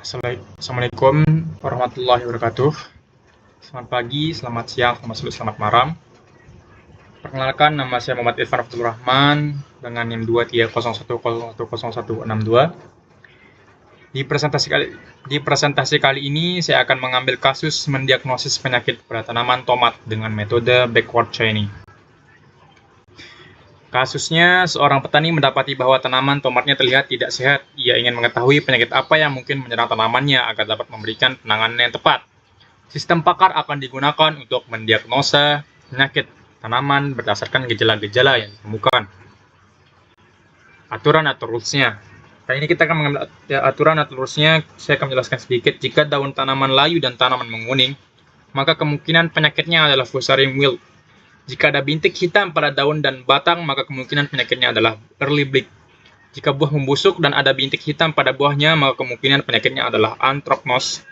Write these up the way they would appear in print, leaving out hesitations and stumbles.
Assalamualaikum warahmatullahi wabarakatuh. Selamat pagi, selamat siang, selamat sore, selamat malam. Perkenalkan, nama saya Muhammad Irfan Abdul Rahman dengan NIM 2301010162. Di presentasi kali ini saya akan mengambil kasus mendiagnosis penyakit pada tanaman tomat dengan metode backward chaining. Kasusnya, seorang petani mendapati bahwa tanaman tomatnya terlihat tidak sehat. Ia ingin mengetahui penyakit apa yang mungkin menyerang tanamannya agar dapat memberikan penanganan yang tepat. Sistem pakar akan digunakan untuk mendiagnosa penyakit tanaman berdasarkan gejala-gejala yang ditemukan. Aturan atau rules-nya. Kali ini kita akan mengambil aturan atau rules-nya. Saya akan menjelaskan sedikit. Jika daun tanaman layu dan tanaman menguning, maka kemungkinan penyakitnya adalah Fusarium wilt. Jika ada bintik hitam pada daun dan batang, maka kemungkinan penyakitnya adalah early blight. Jika buah membusuk dan ada bintik hitam pada buahnya, maka kemungkinan penyakitnya adalah anthracnose.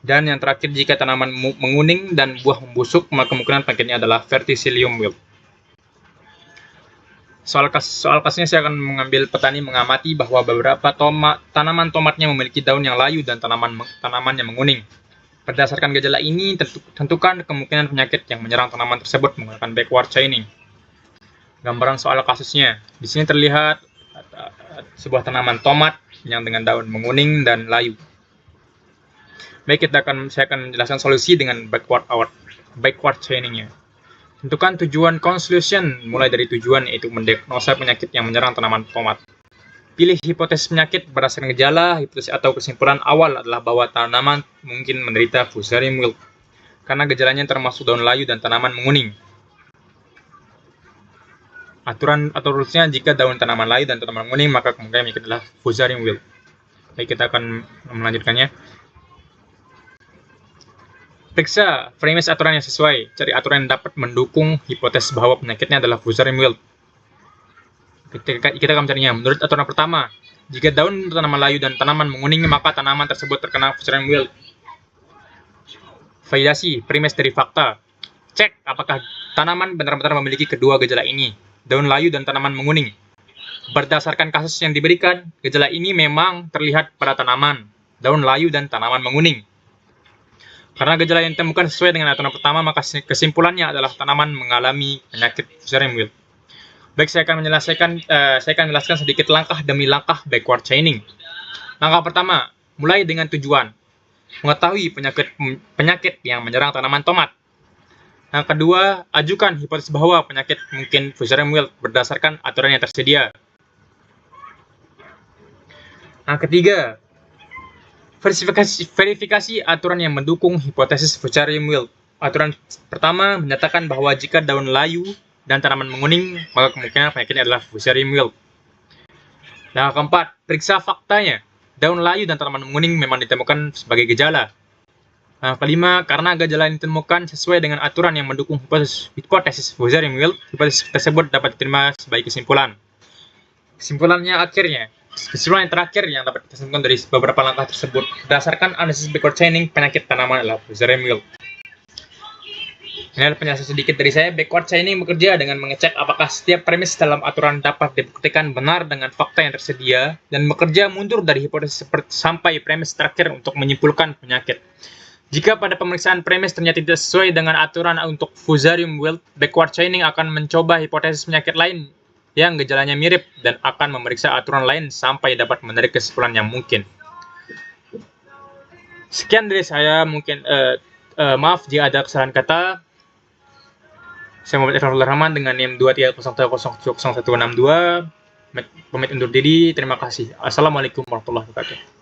Dan yang terakhir, jika tanaman menguning dan buah membusuk, maka kemungkinan penyakitnya adalah verticillium wilt. Soal kasusnya saya akan mengambil petani mengamati bahwa beberapa tanaman tomatnya memiliki daun yang layu dan tanaman yang menguning. Berdasarkan gejala ini, tentukan kemungkinan penyakit yang menyerang tanaman tersebut menggunakan backward chaining. Gambaran soal kasusnya. Di sini terlihat sebuah tanaman tomat yang dengan daun menguning dan layu. Baik, saya akan menjelaskan solusi dengan backward chaining-nya. Tentukan tujuan conclusion mulai dari tujuan, yaitu mendiagnosa penyakit yang menyerang tanaman tomat. Pilih hipotesis penyakit berdasarkan gejala. Hipotesis atau kesimpulan awal adalah bahwa tanaman mungkin menderita Fusarium wilt karena gejalanya termasuk daun layu dan tanaman menguning. Aturan atau rules-nya, jika daun tanaman layu dan tanaman menguning, maka kemungkinan penyakit adalah Fusarium wilt. Baik, kita akan melanjutkannya. Periksa premis aturan yang sesuai. Cari aturan yang dapat mendukung hipotesis bahwa penyakitnya adalah Fusarium wilt. Kita akan mencarinya. Menurut aturan pertama, jika daun tanaman layu dan tanaman menguning, maka tanaman tersebut terkena Fusarium wilt. Validasi premis dari fakta. Cek apakah tanaman benar-benar memiliki kedua gejala ini, daun layu dan tanaman menguning. Berdasarkan kasus yang diberikan, gejala ini memang terlihat pada tanaman, daun layu dan tanaman menguning. Karena gejala yang ditemukan sesuai dengan aturan pertama, maka kesimpulannya adalah tanaman mengalami penyakit Fusarium wilt. Baik, saya akan menjelaskan sedikit langkah demi langkah backward chaining. Langkah pertama, mulai dengan tujuan. Mengetahui penyakit yang menyerang tanaman tomat. Yang kedua, ajukan hipotesis bahwa penyakit mungkin Fusarium wilt berdasarkan aturan yang tersedia. Yang ketiga, verifikasi aturan yang mendukung hipotesis Fusarium wilt. Aturan pertama menyatakan bahwa jika daun layu dan tanaman menguning, maka kemungkinan penyakitnya adalah Fusarium wilt. Yang keempat, periksa faktanya. Daun layu dan tanaman menguning memang ditemukan sebagai gejala. Yang kelima, karena gejala yang ditemukan sesuai dengan aturan yang mendukung hipotesis Fusarium wilt, hipotesis tersebut dapat diterima sebagai kesimpulan. Kesimpulan yang terakhir yang dapat kita simpulkan dari beberapa langkah tersebut, berdasarkan analisis backward chaining, penyakit tanaman adalah Fusarium wilt. Ini adalah penjelasan sedikit dari saya. Backward chaining bekerja dengan mengecek apakah setiap premis dalam aturan dapat dibuktikan benar dengan fakta yang tersedia, dan bekerja mundur dari hipotesis sampai premis terakhir untuk menyimpulkan penyakit. Jika pada pemeriksaan premis ternyata tidak sesuai dengan aturan untuk Fusarium wilt, backward chaining akan mencoba hipotesis penyakit lain yang gejalanya mirip dan akan memeriksa aturan lain sampai dapat menarik kesimpulan yang mungkin. Sekian dari saya. Maaf jika ada kesalahan kata. Saya Muhammad Irfan Abdul Rahman dengan NIM 23010162. Pamit undur diri. Terima kasih. Assalamualaikum warahmatullahi wabarakatuh.